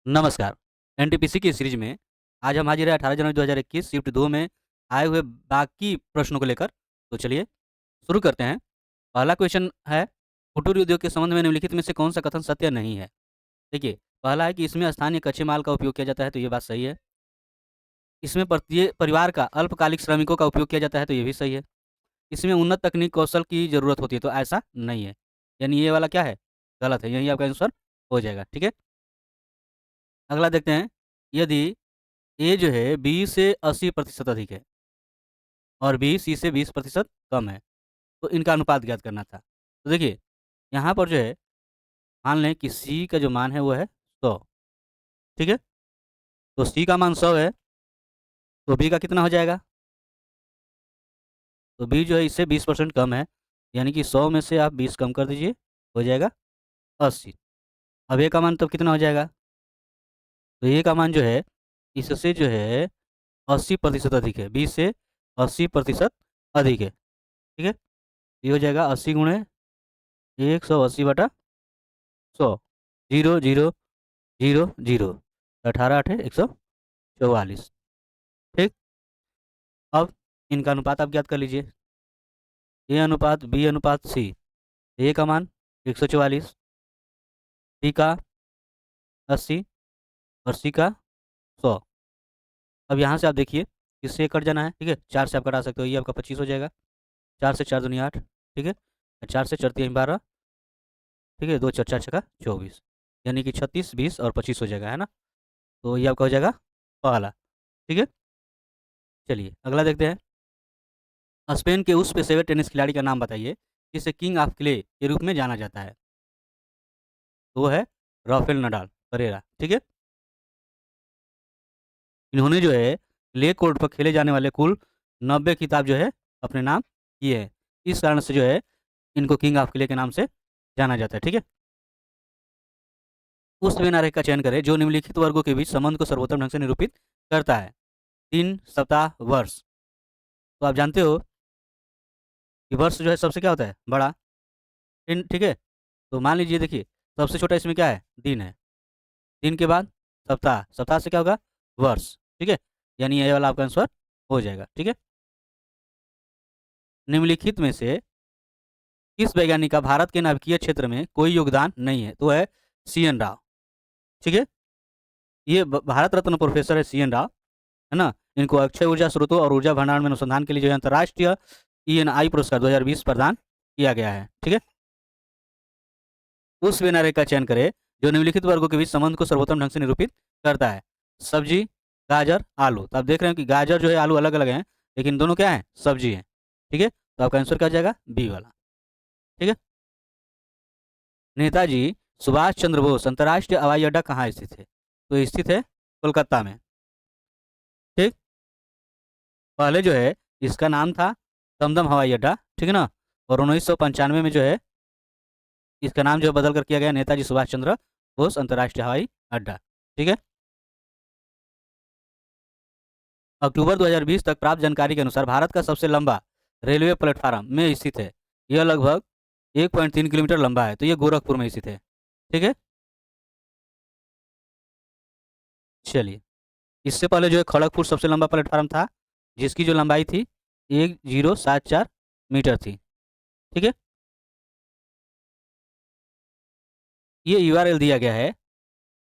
नमस्कार। एनटीपीसी की सीरीज में आज हम हाजिर हैं 18 जनवरी 2021 शिफ्ट 2 में आए हुए बाकी प्रश्नों को लेकर। तो चलिए शुरू करते हैं। पहला क्वेश्चन है, कुटीर उद्योग के संबंध में निम्नलिखित में से कौन सा कथन सत्य नहीं है? देखिए, पहला है कि इसमें स्थानीय कच्चे माल का उपयोग किया जाता है, तो ये बात सही है। इसमें प्रत्येक परिवार का अल्पकालिक श्रमिकों का उपयोग किया जाता है, तो ये भी सही है। इसमें उन्नत तकनीक कौशल की ज़रूरत होती है, तो ऐसा नहीं है। यानी ये वाला क्या है? गलत है। यही आपका आंसर हो जाएगा। ठीक है? अगला देखते हैं। यदि ए जो है बी से 80% अधिक है और बी सी से 20% कम है, तो इनका अनुपात ज्ञात करना था। तो देखिए, यहाँ पर जो है, मान लें कि सी का जो मान है वो है 100, ठीक है? तो सी का मान 100 है, तो बी का कितना हो जाएगा? तो बी जो है इससे 20% कम है, यानी कि 100 में से आप 20 कम कर दीजिए, हो जाएगा 80। अब ए का मान तब कितना हो जाएगा? तो ए का मान जो है, इससे जो है 80% अधिक है, बी से 80% अधिक है, ठीक है? ये हो जाएगा 80 गुणे 180/100, 0 0 0 0, 18 8 144, ठीक? अब इनका अनुपात आप ज्ञात कर लीजिए। ए अनुपात बी अनुपात सी। ए का मान 144, बी का 80 और सी का 100। अब यहाँ से आप देखिए, किससे कट जाना है, ठीक है? 4 से आप कटा सकते हो, ये आपका 25 हो जाएगा। 4 से 4 दूनी 8, ठीक है? 4 से 4 3 12, ठीक है? 2 4 4 छक्का 24, यानी कि 36 20 और 25 हो जाएगा, है ना? तो ये आपका हो जाएगा पहला, ठीक है? चलिए अगला देखते हैं। स्पेन के उस पेशेवर टेनिस खिलाड़ी का नाम बताइए जिसे किंग ऑफ क्ले के रूप में जाना जाता है। तो वो है राफेल नडाल परेरा, ठीक है? इन्होंने जो है क्ले कोर्ट पर खेले जाने वाले कुल 90 खिताब जो है अपने नाम किए हैं। इस कारण से जो है इनको किंग ऑफ क्ले के नाम से जाना जाता है, ठीक है? उस वेन आरेख का चयन करें जो निम्नलिखित वर्गों के बीच संबंध को सर्वोत्तम ढंग से निरूपित करता है। 3 सप्ताह वर्ष। तो आप जानते हो कि वर्ष जो है सबसे क्या होता है? बड़ा। दिन, ठीक है? तो मान लीजिए, देखिए, सबसे छोटा इसमें क्या है? दिन है। दिन के बाद सप्ताह, सप्ताह से क्या होगा? वर्ष, ठीक है? यानी ये वाला आपका आंसर हो जाएगा, ठीक है? निम्नलिखित में से किस वैज्ञानिक का भारत के नाभिकीय क्षेत्र में कोई योगदान नहीं है? तो है सी एन राव, ठीक है? ये भारत रत्न प्रोफेसर है सी एन राव, है ना? इनको अक्षय ऊर्जा स्रोतों और ऊर्जा भंडारण में अनुसंधान के लिए जो है अंतर्राष्ट्रीय ENI पुरस्कार 2020 प्रदान किया गया है, ठीक है? उस वेनारे का चयन करें जो निम्नलिखित वर्गों के बीच संबंध को सर्वोत्तम ढंग से निरूपित करता है। सब्जी, गाजर, आलू। तो आप देख रहे हैं कि गाजर जो है आलू अलग अलग हैं, लेकिन दोनों क्या है? सब्जी हैं, ठीक है? तो आपका आंसर क्या हो जाएगा? बी वाला, ठीक है? नेताजी सुभाष चंद्र बोस अंतर्राष्ट्रीय हवाई अड्डा कहाँ स्थित है? तो स्थित है कोलकाता में, ठीक? पहले जो है इसका नाम था दमदम हवाई अड्डा, ठीक है ना? और 1995 में जो है इसका नाम जो है बदल कर किया गया नेताजी सुभाष चंद्र बोस अंतर्राष्ट्रीय हवाई अड्डा, ठीक है? अक्टूबर 2020 तक प्राप्त जानकारी के अनुसार भारत का सबसे लंबा रेलवे प्लेटफार्म में स्थित है। यह लगभग 1.3 किलोमीटर लंबा है, तो ये गोरखपुर में स्थित है, ठीक है? चलिए, इससे पहले जो है खड़गपुर सबसे लंबा प्लेटफार्म था, जिसकी जो लंबाई थी 1074 मीटर थी, ठीक है? ये URL दिया गया है,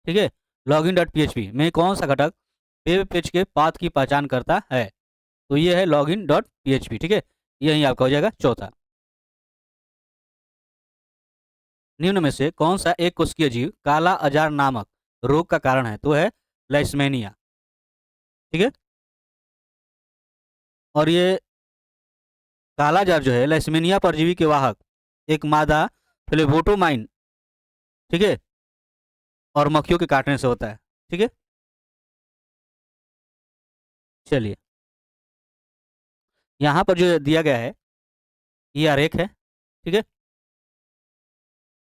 ठीक है? login.php में कौन सा घटक वेब पेज के पाथ की पहचान करता है? तो ये है login.php, ठीक है? यही आपका हो जाएगा चौथा। निम्न में से कौन सा एक कोशिकीय जीव काला अजार नामक रोग का कारण है? तो है लाइस्मेनिया, ठीक है? और ये काला जार जो है लाइस्मेनिया परजीवी के वाहक एक मादा फ्लेबोटोमाइन, ठीक है? और मक्खियों के काटने से होता है, ठीक है? चलिए, यहाँ पर जो दिया गया है ये आरेख है, ठीक है?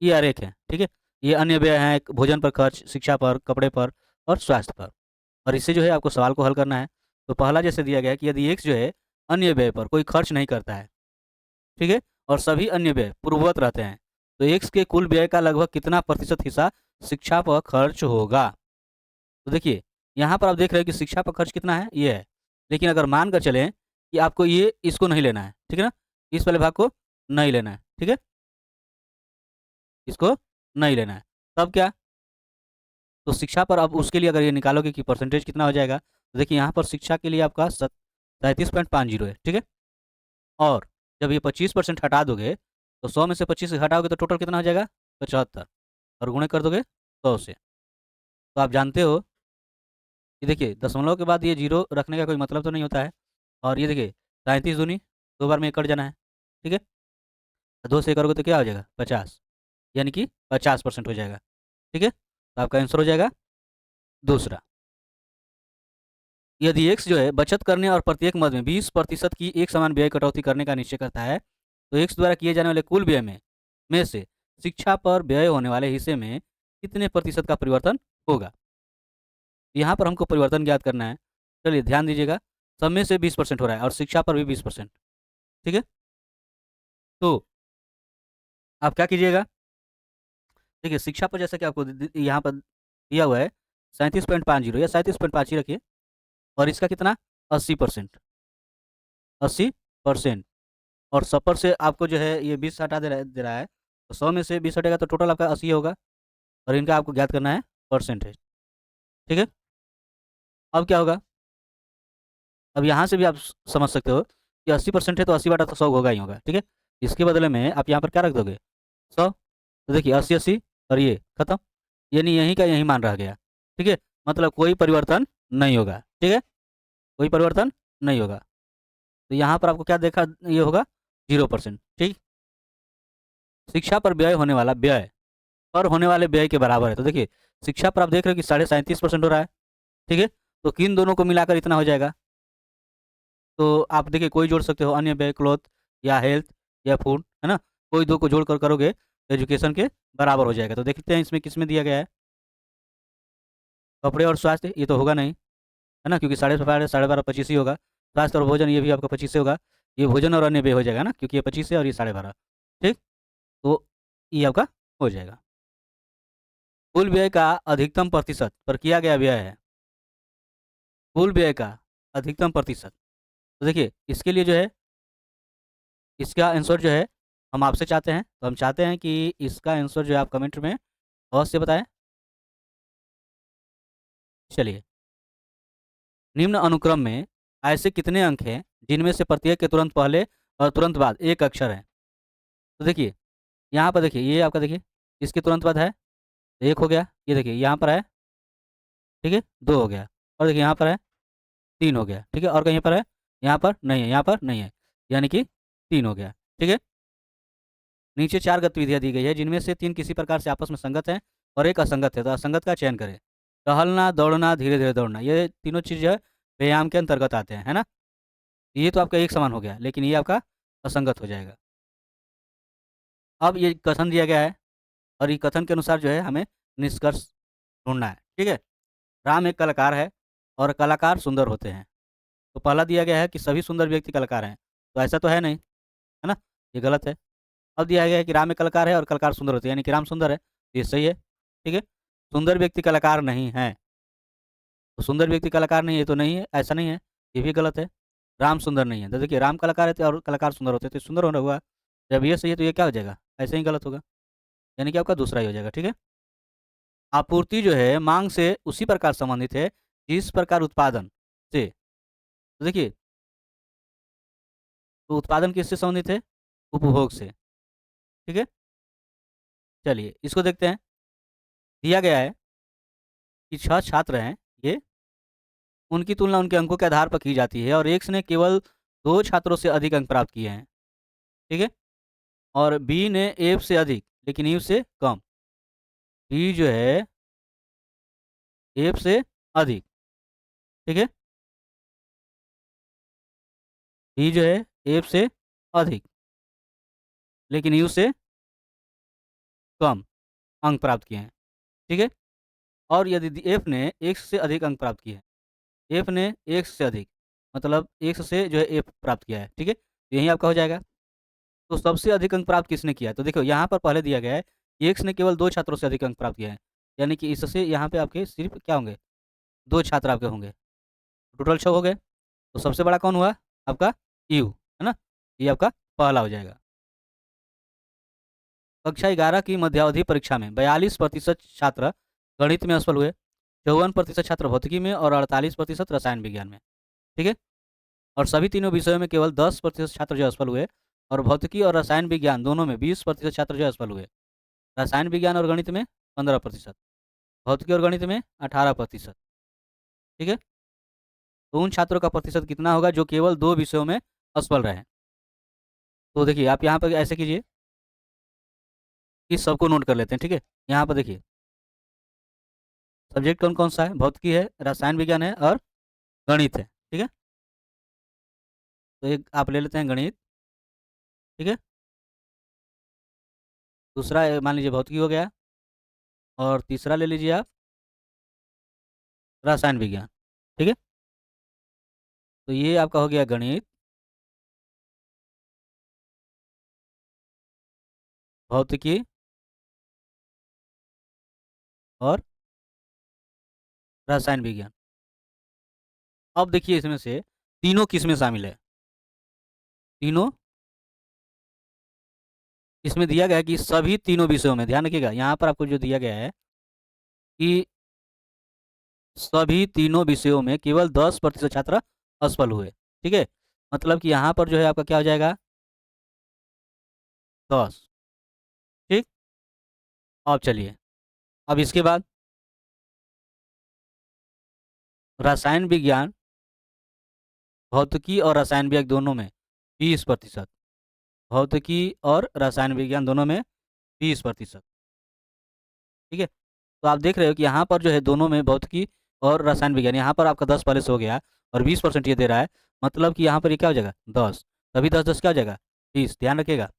ये आरेख है, ठीक है? ये अन्य व्यय हैं, भोजन पर खर्च, शिक्षा पर, कपड़े पर और स्वास्थ्य पर। और इससे जो है आपको सवाल को हल करना है। तो पहला जैसे दिया गया है कि यदि एक्स जो है अन्य व्यय पर कोई खर्च नहीं करता है, ठीक है? और सभी अन्य व्यय पूर्ववत रहते हैं, तो एक्स के कुल व्यय का लगभग कितना प्रतिशत हिस्सा शिक्षा पर खर्च होगा? तो देखिए, यहाँ पर आप देख रहे हैं कि शिक्षा पर खर्च कितना है, ये है। लेकिन अगर मान कर चलें कि आपको ये इसको नहीं लेना है, ठीक है ना? इस वाले भाग को नहीं लेना है, ठीक है? इसको नहीं लेना है। तब क्या? तो शिक्षा पर अब उसके लिए अगर ये निकालोगे कि परसेंटेज कितना हो जाएगा, तो देखिए यहाँ पर शिक्षा के लिए आपका 37.50 है, ठीक है? और जब ये 25% हटा दोगे, तो 100 में से 25 हटाओगे तो टोटल कितना हो जाएगा? 75 और गुणे कर दोगे 100 से। तो आप जानते हो कि देखिए दशमलव के बाद ये जीरो रखने का कोई मतलब तो नहीं होता है। और ये देखिए 37 दूनी 2 बार में ये कट जाना है, ठीक है? 2 से करोगे तो क्या हो जाएगा? 50, यानी कि 50% हो जाएगा, ठीक है? तो आपका आंसर हो जाएगा दूसरा। यदि x जो है बचत करने और प्रत्येक मद में 20% की एक समान व्यय कटौती करने का निश्चय करता है, तो x द्वारा किए जाने वाले कुल व्यय में से शिक्षा पर व्यय होने वाले हिस्से में कितने प्रतिशत का परिवर्तन होगा? यहाँ पर हमको परिवर्तन ज्ञात करना है। चलिए ध्यान दीजिएगा, सब में से 20% हो रहा है और शिक्षा पर भी 20%, ठीक है? तो आप क्या कीजिएगा, देखिए शिक्षा पर जैसा कि आपको यहाँ पर दिया हुआ है 37.50 या 37.5 ही रखिए, और इसका कितना 80%, 80%, और 100 से आपको जो है ये 20 हटा दे रहा है, तो 100 में से 20 हटेगा तो टोटल आपका 80 होगा, और इनका आपको ज्ञात करना है परसेंटेज, ठीक है? अब क्या होगा, अब यहाँ से भी आप समझ सकते हो कि 80% है तो 80 बटा तो 100 होगा ही होगा, ठीक है? इसके बदले में आप यहाँ पर क्या रख दोगे? 100। तो देखिए 80-80 और ये खत्म, यानी यहीं का यहीं मान रह गया, ठीक है? मतलब कोई परिवर्तन नहीं होगा, ठीक है? कोई परिवर्तन नहीं होगा। तो यहाँ पर आपको क्या देखा ये होगा 0%, ठीक? शिक्षा पर व्यय होने वाला व्यय पर होने वाले व्यय के बराबर है। तो देखिए शिक्षा पर आप देख रहे हो कि 37.5% हो रहा है, ठीक है? तो किन दोनों को मिलाकर इतना हो जाएगा? तो आप देखिए कोई जोड़ सकते हो, अन्य व्यय क्लॉथ या हेल्थ या फूड, है ना? कोई दो को जोड़कर करोगे तो एजुकेशन के बराबर हो जाएगा। तो देखते हैं इसमें किस में दिया गया है, कपड़े और स्वास्थ्य, ये तो होगा नहीं, है ना? क्योंकि 12.5 12.5 25 ही होगा। स्वास्थ्य और भोजन ये भी आपका 25 से होगा। ये भोजन और अन्य व्यय हो जाएगा ना, क्योंकि ये 25 है और ये 12.5, ठीक? तो ये आपका हो जाएगा। कुल व्यय का अधिकतम प्रतिशत पर किया गया व्यय है, कुल व्यय का अधिकतम प्रतिशत। तो देखिए इसके लिए जो है, इसका आंसर जो है हम आपसे चाहते हैं, तो हम चाहते हैं कि इसका आंसर जो है आप कमेंट में अवश्य बताएं। चलिए, निम्न अनुक्रम में ऐसे कितने अंक हैं जिनमें से प्रत्येक के तुरंत पहले और तुरंत बाद एक अक्षर है? तो देखिए यहाँ पर देखिए, ये आपका देखिए इसके तुरंत बाद है, एक हो गया, ये देखिए यहाँ पर है, ठीक है, दो हो गया, और देखिए यहाँ पर है, तीन हो गया, ठीक है, और कहीं पर है, यहाँ पर नहीं है, यहाँ पर नहीं है, यानी कि तीन हो गया, ठीक है? नीचे चार गतिविधियाँ दी गई है जिनमें से तीन किसी प्रकार से आपस में संगत हैं और एक असंगत है, तो असंगत का चयन करें। टहलना, दौड़ना, धीरे धीरे दौड़ना, ये तीनों चीज़ जो है व्यायाम के अंतर्गत आते हैं, है ना? ये तो आपका एक समान हो गया, लेकिन ये आपका असंगत हो जाएगा। अब ये कथन दिया गया है और ये कथन के अनुसार जो है हमें निष्कर्ष ढूंढना है, ठीक है? राम एक कलाकार है और कलाकार सुंदर होते हैं। तो पहला दिया गया है कि सभी सुंदर व्यक्ति कलाकार हैं, तो ऐसा तो है नहीं, है ना? ये गलत है। अब दिया गया है कि राम एक कलाकार है और कलाकार सुंदर होते हैं, यानी कि राम सुंदर है, तो ये सही है, ठीक है? सुंदर व्यक्ति कलाकार नहीं है, तो सुंदर व्यक्ति कलाकार नहीं है, तो नहीं है, ऐसा नहीं है, ये भी गलत है। राम सुंदर नहीं है, तो देखिए राम कलाकार है तो और कलाकार सुंदर होते हैं, तो सुंदर होना हुआ। जब ये सही है तो ये क्या हो जाएगा? ऐसे ही गलत होगा, यानी कि आपका दूसरा ही हो जाएगा, ठीक है? आपूर्ति जो है मांग से उसी प्रकार संबंधित है जिस प्रकार उत्पादन से, तो देखिए तो उत्पादन किससे संबंधित है? उपभोग से, ठीक है? चलिए इसको देखते हैं। दिया गया है कि 6 छात्र हैं ये, उनकी तुलना उनके अंकों के आधार पर की जाती है और एक्स ने केवल 2 छात्रों से अधिक अंक प्राप्त किए हैं, ठीक है? और बी ने एफ से अधिक लेकिन यू से कम। बी जो है एफ से अधिक, ठीक है? बी जो है एफ से अधिक लेकिन यू से कम अंक प्राप्त किए हैं, ठीक है? और यदि एफ ने एक्स से अधिक अंक प्राप्त किए हैं, एफ ने एक्स से अधिक मतलब एक्स से जो है एफ प्राप्त किया है, ठीक है? तो यही आपका हो जाएगा। तो सबसे अधिक अंक प्राप्त किसने किया है? तो देखो यहाँ पर पहले दिया गया है कि एक्स ने केवल 2 छात्रों से अधिक अंक प्राप्त किया है, यानी कि इससे यहाँ पे आपके सिर्फ क्या होंगे? 2 छात्र आपके होंगे, टोटल 6 हो गए। तो सबसे बड़ा कौन हुआ? आपका यू, है ना? ये आपका पहला हो जाएगा। कक्षा 11 की मध्यावधि परीक्षा में 42% छात्र गणित में असफल हुए, 54% छात्र भौतिकी में और 48% रसायन विज्ञान में। ठीक है। और सभी तीनों विषयों में केवल 10% छात्र जो असफल हुए, और भौतिकी और रसायन विज्ञान दोनों में 20% छात्र जो असफल हुए। रसायन विज्ञान और गणित में 15%, भौतिकी और गणित में 18%। ठीक है। तो उन छात्रों का प्रतिशत कितना होगा जो केवल 2 विषयों में असफल रहे? तो देखिए आप यहाँ पर ऐसे कीजिए कि सबको नोट कर लेते हैं। ठीक है। यहाँ पर देखिए सब्जेक्ट कौन कौन सा है? भौतिकी है, रसायन विज्ञान है और गणित है। ठीक है। तो एक आप ले लेते हैं गणित। ठीक है। दूसरा मान लीजिए भौतिकी हो गया, और तीसरा ले लीजिए आप रसायन विज्ञान। ठीक है। तो ये आपका हो गया गणित, भौतिकी और रसायन विज्ञान। अब देखिए इसमें से तीनों किसमें शामिल है? तीनों इसमें दिया गया है कि सभी तीनों विषयों में, ध्यान रखिएगा यहाँ पर आपको जो दिया गया है कि सभी तीनों विषयों में केवल 10% छात्र असफल हुए। ठीक है। मतलब कि यहाँ पर जो है आपका क्या हो जाएगा? 10। ठीक। अब चलिए, अब इसके बाद रसायन विज्ञान, भौतिकी और रसायन विज्ञान दोनों में 20%, भौतिकी और रसायन विज्ञान दोनों में 20%। ठीक है। तो आप देख रहे हो कि यहाँ पर जो है दोनों में भौतिकी और रसायन विज्ञान, यहाँ पर आपका 10 पहले से हो गया और 20% ये दे रहा है। मतलब कि यहाँ पर ये क्या हो जाएगा? 10। तभी 10 10 क्या हो जाएगा? 30। ध्यान रखिएगा।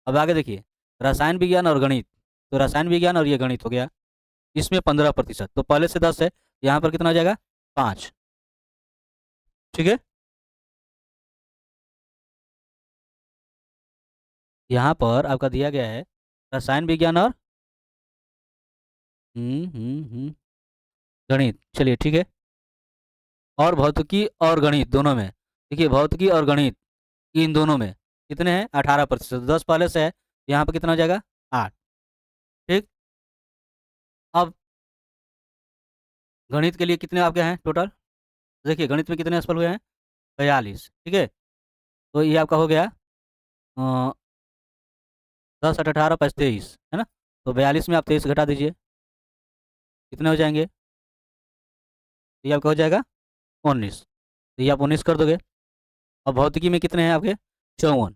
अब आगे देखिए, रसायन विज्ञान और गणित। तो रसायन विज्ञान और ये गणित हो गया, इसमें 15%। तो पहले से 10 है, यहाँ पर कितना हो जाएगा? 5। ठीक है। यहाँ पर आपका दिया गया है रसायन विज्ञान और गणित। चलिए ठीक है। और भौतिकी और गणित दोनों में, देखिए भौतिकी और गणित इन दोनों में कितने हैं? 18%। 10 पहले से है, यहाँ पर कितना हो जाएगा? 8। ठीक। अब गणित के लिए कितने आपके हैं टोटल? देखिए गणित में कितने असफल हुए हैं? 42। ठीक है। तो ये आपका हो गया 10 8 18 5 23, है ना? तो 42 में आप 23 घटा दीजिए, कितने हो जाएंगे? ये आपका हो जाएगा 19। तो ये आप 19 कर दोगे। अब भौतिकी में कितने हैं आपके? 54।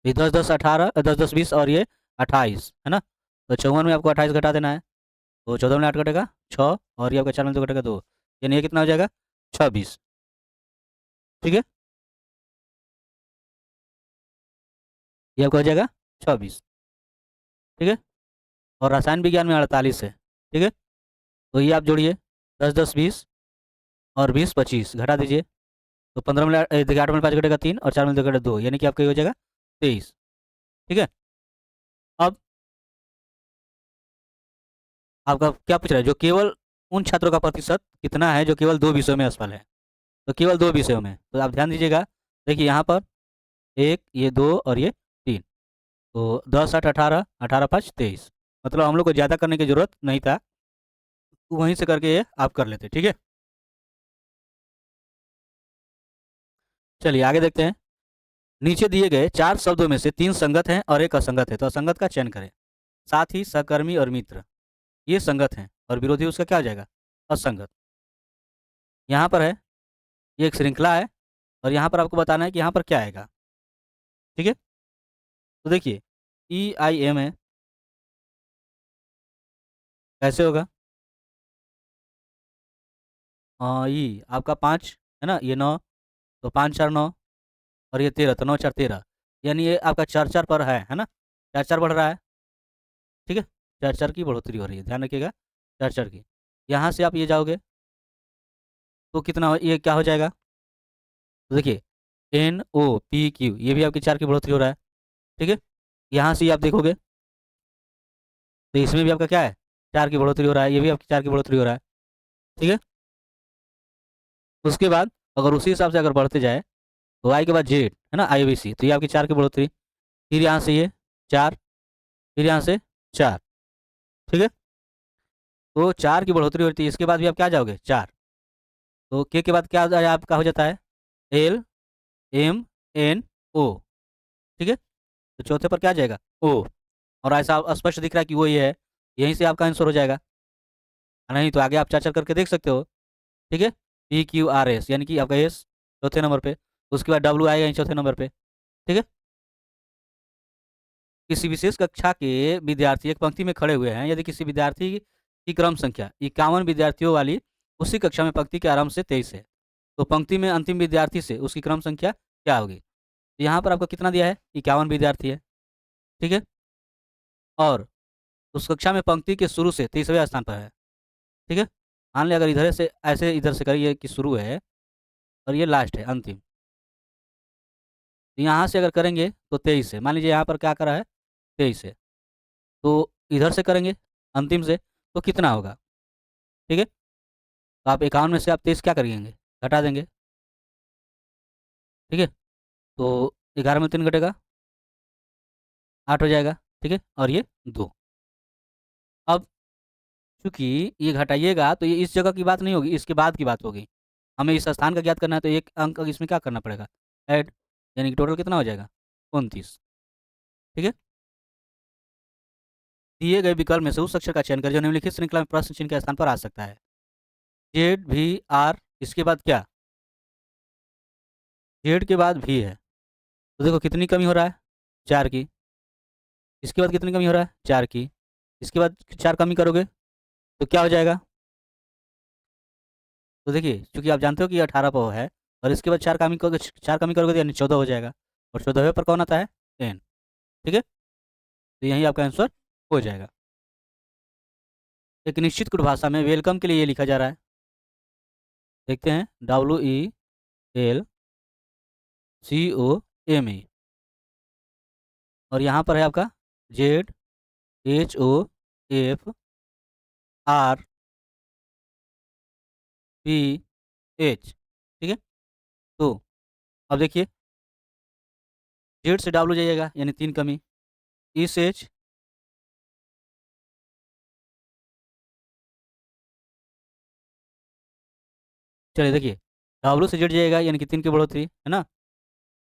ये 10 10 18, 10 10 20 और ये 28, है ना? तो 54 में आपको 28 घटा देना है। तो 14 में 8 घटेगा 6, और ये आपका 4 में 2 घटेगा 2, यानी ये कितना हो जाएगा? 26। ठीक है। ये आपका हो जाएगा 26। ठीक है। और रसायन विज्ञान में 48 है। ठीक है। तो ये आप जोड़िए, 10 10 20 और 20 25 घटा दीजिए। तो 15 में देखिए 8 में 5 घटेगा 3, और 4 में 2 घटेगा 2, यानी कि आपका ये हो जाएगा 23। ठीक है। अब आपका क्या पूछ रहा है? जो केवल उन छात्रों का प्रतिशत कितना है जो केवल 2 विषयों में असफल है? तो केवल 2 विषयों में, तो आप ध्यान दीजिएगा। देखिए यहाँ पर एक, ये 2 और ये 3। तो 10 8 18, 18 5 23। मतलब हम लोग को ज़्यादा करने की जरूरत नहीं था, वहीं से करके ये आप कर लेते। ठीक है। चलिए आगे देखते हैं। नीचे दिए गए 4 शब्दों में से 3 संगत हैं और एक असंगत है, तो असंगत का चयन करें। साथी, सहकर्मी और मित्र ये संगत हैं, और विरोधी उसका क्या हो जाएगा? असंगत। यहाँ पर है, ये एक श्रृंखला है, और यहाँ पर आपको बताना है कि यहाँ पर क्या आएगा। ठीक है। तो देखिए EIM है, कैसे होगा? ई आपका 5 है ना, ये 9, तो 5 4 9, और ये 13, तो 9 4 13, यानी ये आपका 4 4 पर है ना? 4 4 बढ़ रहा है। ठीक है। 4 4 की बढ़ोतरी हो रही है, ध्यान रखिएगा। 4 4 की, यहाँ से आप ये जाओगे तो कितना ये क्या हो जाएगा? तो देखिए NOPQ, ये भी आपकी 4 की बढ़ोतरी हो रहा है। ठीक है। यहाँ से आप देखोगे तो इसमें भी आपका क्या है? 4 की बढ़ोतरी हो रहा है, ये भी आपकी 4 की बढ़ोतरी हो रहा है। ठीक है। उसके बाद अगर उसी हिसाब से अगर बढ़ते जाए तो आई के बाद जेड है ना, आई बी सी, तो ये आपकी 4 की बढ़ोतरी। फिर यहाँ से ये 4, फिर यहाँ से 4, ठीक है। तो 4 की बढ़ोतरी होती है, इसके बाद भी आप क्या जाओगे 4, तो के बाद क्या आपका हो जाता है एल एम एन ओ, ठीक है। तो चौथे पर क्या जाएगा ओ, और ऐसा स्पष्ट दिख रहा है कि वो ये है, यहीं से आपका आंसर हो जाएगा। नहीं तो आगे आप 4 4 करके देख सकते हो, ठीक है। पी क्यू आर एस यानी कि आपका एस चौथे नंबर पे, उसके बाद डब्ल्यू आएगा चौथे नंबर पे, ठीक है। किसी विशेष कक्षा के विद्यार्थी एक पंक्ति में खड़े हुए हैं, यदि किसी विद्यार्थी की क्रम संख्या 51 विद्यार्थियों वाली उसी कक्षा में पंक्ति के आरंभ से 23 है, तो पंक्ति में अंतिम विद्यार्थी से उसकी क्रम संख्या क्या होगी। तो यहाँ पर आपको कितना दिया है 51 विद्यार्थी है, ठीक है। और उस कक्षा में पंक्ति के शुरू से 23वें स्थान पर है, ठीक है। मान लिया अगर इधर से ऐसे इधर से करिए कि शुरू है और ये लास्ट है अंतिम, तो यहाँ से अगर करेंगे तो 23 है। मान लीजिए यहाँ पर क्या करा है 23 है, तो इधर से करेंगे अंतिम से तो कितना होगा, ठीक है। तो आप 51 में से आप 23 क्या करिएंगे घटा देंगे, ठीक है। तो 11 में 3 घटेगा 8 हो जाएगा, ठीक है, और ये 2। अब चूंकि ये घटाइएगा तो ये इस जगह की बात नहीं होगी, इसके बाद की बात होगी। हमें इस स्थान का ज्ञात करना है तो एक अंक इसमें क्या करना पड़ेगा ऐड, यानी कि टोटल कितना हो जाएगा 29, ठीक है। दिए गए विकल्प में से उस अक्षर का चयन कर जो निम्नलिखित श्रृंखला में प्रश्न चिन्ह के स्थान पर आ सकता है। जेड भी आर, इसके बाद क्या जेड के बाद भी है, तो देखो कितनी कमी हो रहा है 4 की, इसके बाद कितनी कमी हो रहा है 4 की, इसके बाद 4 कमी करोगे तो क्या हो जाएगा। तो देखिए क्योंकि आप जानते हो कि ये 18 पर है, और इसके बाद 4 कमी करोगे तो यानी 14 हो जाएगा, और 14वें पर कौन आता है एन, ठीक है। तो यही आपका आंसर हो जाएगा। एक निश्चित कुट भाषा में वेलकम के लिए ये लिखा जा रहा है, देखते हैं WELCOME, और यहाँ पर है आपका ZHOFRPH, ठीक है। तो अब देखिए जेड से डब्ल्यू जाइएगा यानी 3 कमी, इस एच चलिए देखिए डब्ल्यू से जेड जाइएगा यानी कि 3 की बढ़ोतरी है ना,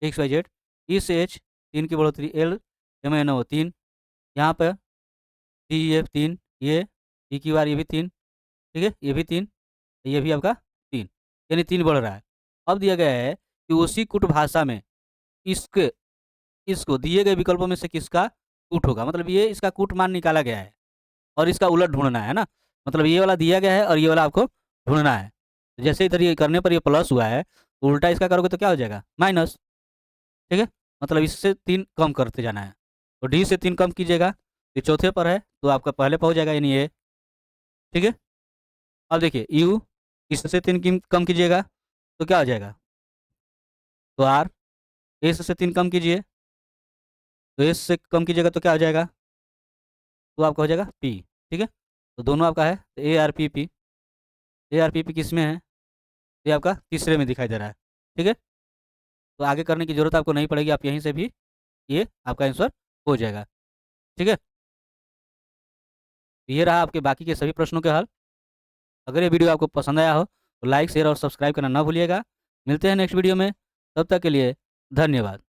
XYZ, इस एच 3 की बढ़ोतरी, LMNO 3, यहाँ पर DEF 3, ये PQR ये भी 3, ठीक है, ये भी 3, ये भी आपका 3, यानी 3 बढ़ रहा है। अब दिया गया है कि उसी कुट भाषा में इसके इसको दिए गए विकल्पों में से किसका कूट होगा, मतलब ये इसका कूट मान निकाला गया है और इसका उलट ढूंढना है ना, मतलब ये वाला दिया गया है और ये वाला आपको ढूंढना है। जैसे इधर ये करने पर ये प्लस हुआ है, तो उल्टा इसका करोगे तो क्या हो जाएगा माइनस, ठीक है। मतलब इससे 3 कम करते जाना है, तो डी से 3 कम कीजिएगा, ये चौथे पर है तो आपका पहले पर हो जाएगा यानी ये, ठीक है। अब देखिए यू, इससे 3 कम कीजिएगा तो क्या हो जाएगा, तो आर, एस से 3 कम कीजिए तो एस से कम कीजिएगा तो क्या हो जाएगा, तो आपका हो जाएगा पी, ठीक है। तो दोनों आपका है, तो ARPP किस में है, ये आपका तीसरे में दिखाई दे रहा है, ठीक है। तो आगे करने की जरूरत आपको नहीं पड़ेगी, आप यहीं से भी ये आपका आंसर हो जाएगा, ठीक है। ये रहा आपके बाकी के सभी प्रश्नों के हल। अगर ये वीडियो आपको पसंद आया हो तो लाइक शेयर और सब्सक्राइब करना ना भूलिएगा। मिलते हैं नेक्स्ट वीडियो में, तब तक के लिए धन्यवाद।